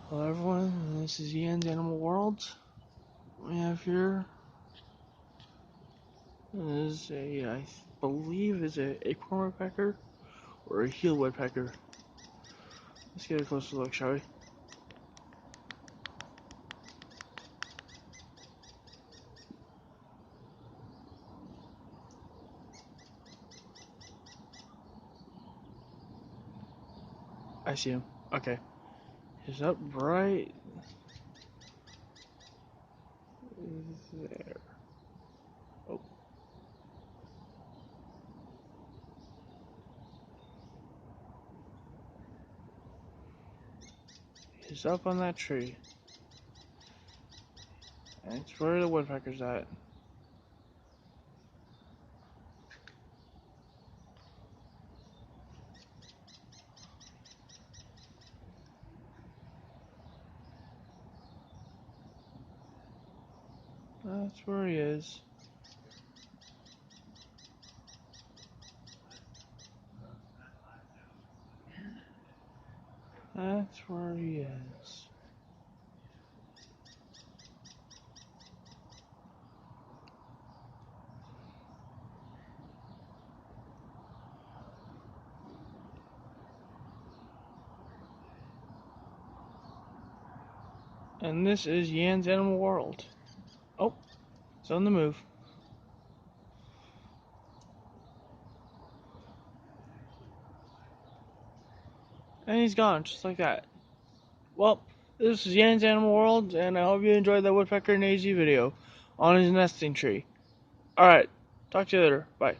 Hello everyone, this is Ian's Animal World. We have here is I believe is a acorn woodpecker or a heel woodpecker. Let's get a closer look, shall we? I see him. Okay. He's up right there. Oh. He's up on that tree. That's where the woodpecker's at. That's where he is. That's where he is. And this is Yan's Animal World. Oh, it's on the move. And he's gone, just like that. Well, this is Yan's Animal World, and I hope you enjoyed that woodpecker and AZ video on his nesting tree. Alright, talk to you later. Bye.